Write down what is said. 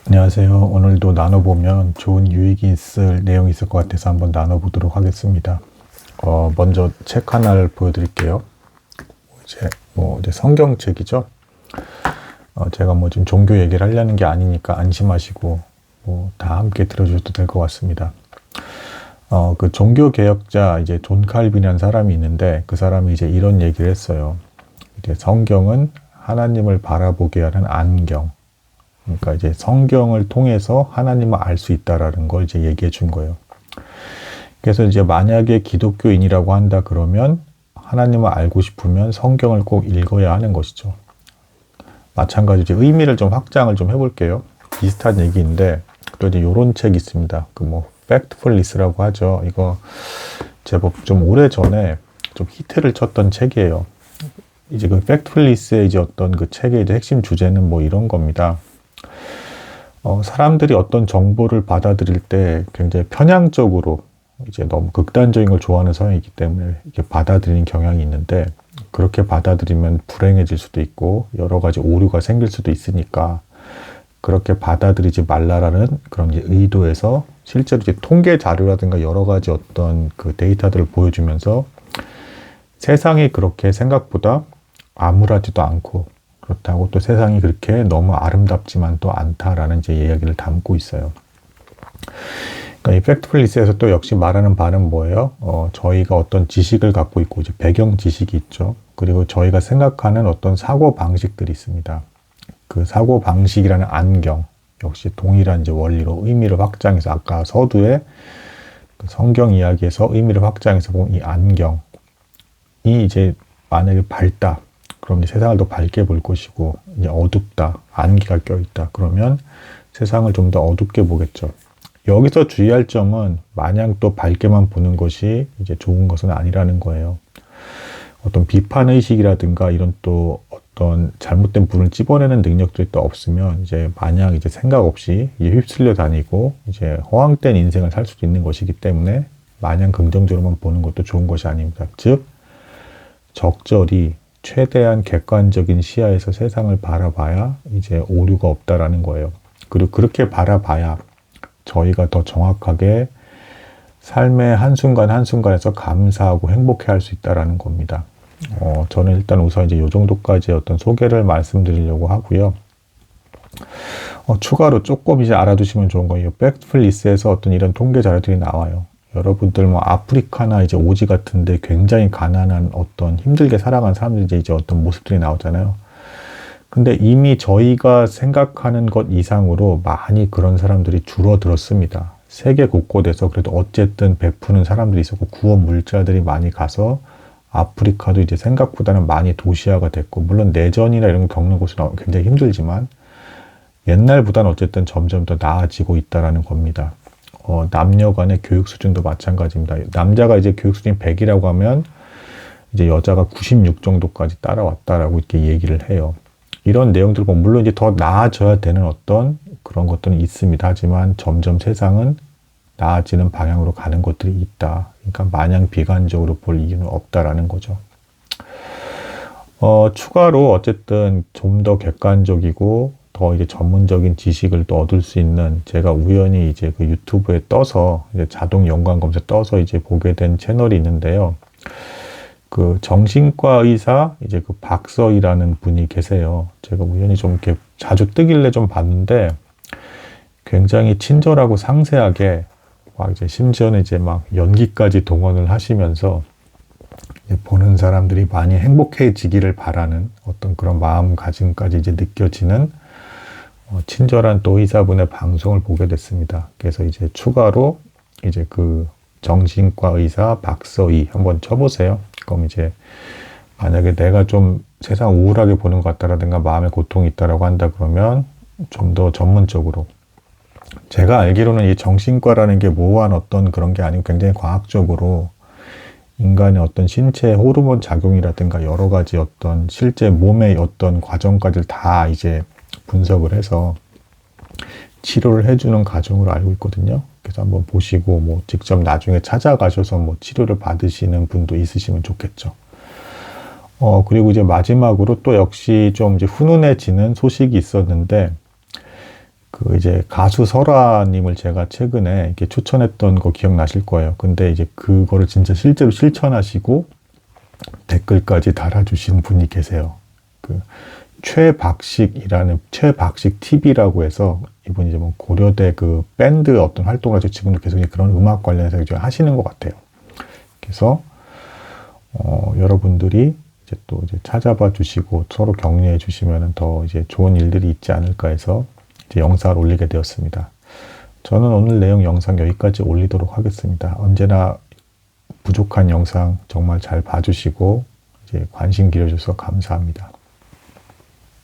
안녕하세요. 오늘도 나눠보면 좋은 유익이 있을 내용이 있을 것 같아서 한번 나눠보도록 하겠습니다. 먼저 책 하나를 보여드릴게요. 이제 성경책이죠. 제가 지금 종교 얘기를 하려는 게 아니니까 안심하시고 다 함께 들어주셔도 될 것 같습니다. 그 종교 개혁자 이제 존 칼빈이라는 사람이 있는데 그 사람이 이제 이런 얘기를 했어요. 이제 성경은 하나님을 바라보게 하는 안경. 그러니까 이제 성경을 통해서 하나님을 알 수 있다라는 걸 이제 얘기해 준 거예요. 그래서 이제 만약에 기독교인이라고 한다 그러면 하나님을 알고 싶으면 성경을 꼭 읽어야 하는 것이죠. 마찬가지로 이제 의미를 좀 확장을 좀 해볼게요. 비슷한 얘기인데 또 이제 요런 책이 있습니다. Factfulness라고 하죠. 이거 제법 좀 오래 전에 좀 히트를 쳤던 책이에요. 이제 그 Factfulness의 이제 어떤 그 책의 이제 핵심 주제는 이런 겁니다. 사람들이 어떤 정보를 받아들일 때 굉장히 편향적으로 이제 너무 극단적인 걸 좋아하는 성향이기 때문에 이렇게 받아들이는 경향이 있는데 그렇게 받아들이면 불행해질 수도 있고 여러 가지 오류가 생길 수도 있으니까 그렇게 받아들이지 말라라는 그런 이제 의도에서 실제로 이제 통계 자료라든가 여러 가지 어떤 그 데이터들을 보여주면서 세상이 그렇게 생각보다 암울하지도 않고 그렇다고 또 세상이 그렇게 너무 아름답지만 또 않다라는 이제 이야기를 담고 있어요. 그러니까 이 팩트풀리스에서 또 역시 말하는 바는 뭐예요? 저희가 어떤 지식을 갖고 있고 이제 배경 지식이 있죠. 그리고 저희가 생각하는 어떤 사고 방식들이 있습니다. 그 사고 방식이라는 안경 역시 동일한 이제 원리로 의미를 확장해서 아까 서두에 그 성경 이야기에서 의미를 확장해서 본 이 안경이 이제 만약에 밝다. 그럼 이제 세상을 더 밝게 볼 것이고 이제 어둡다, 안개가 껴있다. 그러면 세상을 좀 더 어둡게 보겠죠. 여기서 주의할 점은 마냥 또 밝게만 보는 것이 이제 좋은 것은 아니라는 거예요. 어떤 비판 의식이라든가 이런 또 어떤 잘못된 불을 찝어내는 능력들이 또 없으면 이제 마냥 이제 생각 없이 이제 휩쓸려 다니고 이제 허황된 인생을 살 수도 있는 것이기 때문에 마냥 긍정적으로만 보는 것도 좋은 것이 아닙니다. 즉 적절히 최대한 객관적인 시야에서 세상을 바라봐야 이제 오류가 없다라는 거예요. 그리고 그렇게 바라봐야 저희가 더 정확하게 삶의 한순간 한순간에서 감사하고 행복해할 수 있다라는 겁니다. 저는 일단 우선 이제 요 정도까지 어떤 소개를 말씀드리려고 하고요. 추가로 조금 이제 알아두시면 좋은 거예요. 팩트풀리스에서 어떤 이런 통계 자료들이 나와요. 여러분들 아프리카나 이제 오지 같은데 굉장히 가난한 어떤 힘들게 살아가는 사람들이 이제 어떤 모습들이 나오잖아요. 근데 이미 저희가 생각하는 것 이상으로 많이 그런 사람들이 줄어들었습니다. 세계 곳곳에서 그래도 어쨌든 베푸는 사람들이 있었고 구원 물자들이 많이 가서 아프리카도 이제 생각보다는 많이 도시화가 됐고 물론 내전이나 이런 거 겪는 곳은 굉장히 힘들지만 옛날보다는 어쨌든 점점 더 나아지고 있다라는 겁니다. 남녀 간의 교육 수준도 마찬가지입니다. 남자가 이제 교육 수준이 100이라고 하면 이제 여자가 96 정도까지 따라왔다라고 이렇게 얘기를 해요. 이런 내용들 보면 물론 이제 더 나아져야 되는 어떤 그런 것들은 있습니다. 하지만 점점 세상은 나아지는 방향으로 가는 것들이 있다. 그러니까 마냥 비관적으로 볼 이유는 없다라는 거죠. 추가로 어쨌든 좀 더 객관적이고 더 이제 전문적인 지식을 또 얻을 수 있는 제가 우연히 이제 그 유튜브에 떠서 이제 자동 연관 검색 떠서 이제 보게 된 채널이 있는데요. 그 정신과 의사 이제 그 박서희라는 분이 계세요. 제가 우연히 좀 이렇게 자주 뜨길래 좀 봤는데 굉장히 친절하고 상세하게 막 이제 심지어는 이제 막 연기까지 동원을 하시면서 보는 사람들이 많이 행복해지기를 바라는 어떤 그런 마음가짐까지 이제 느껴지는 친절한 또 의사분의 방송을 보게 됐습니다. 그래서 이제 추가로 이제 그 정신과 의사 박서희 한번 쳐보세요. 그럼 이제 만약에 내가 좀 세상 우울하게 보는 것 같다라든가 마음에 고통이 있다라고 한다 그러면 좀 더 전문적으로 제가 알기로는 이 정신과라는 게 모호한 어떤 그런 게 아니고 굉장히 과학적으로 인간의 어떤 신체 호르몬 작용이라든가 여러 가지 어떤 실제 몸의 어떤 과정까지를 다 이제 분석을 해서 치료를 해주는 과정으로 알고 있거든요. 그래서 한번 보시고 직접 나중에 찾아가셔서 치료를 받으시는 분도 있으시면 좋겠죠. 그리고 이제 마지막으로 또 역시 좀 이제 훈훈해지는 소식이 있었는데 그 이제 가수 설아님을 제가 최근에 이렇게 추천했던 거 기억나실 거예요. 근데 이제 그거를 진짜 실제로 실천하시고 댓글까지 달아주신 분이 계세요. 그 최박식이라는 최박식 TV라고 해서 이분이 이제 뭐 고려대 그 밴드 어떤 활동을 하시고 지금도 계속 그런 음악 관련해서 이제 하시는 것 같아요. 그래서 여러분들이 이제 또 이제 찾아봐 주시고 서로 격려해 주시면 더 이제 좋은 일들이 있지 않을까 해서 이제 영상을 올리게 되었습니다. 저는 오늘 내용 영상 여기까지 올리도록 하겠습니다. 언제나 부족한 영상 정말 잘 봐주시고 이제 관심 기울여주셔서 감사합니다.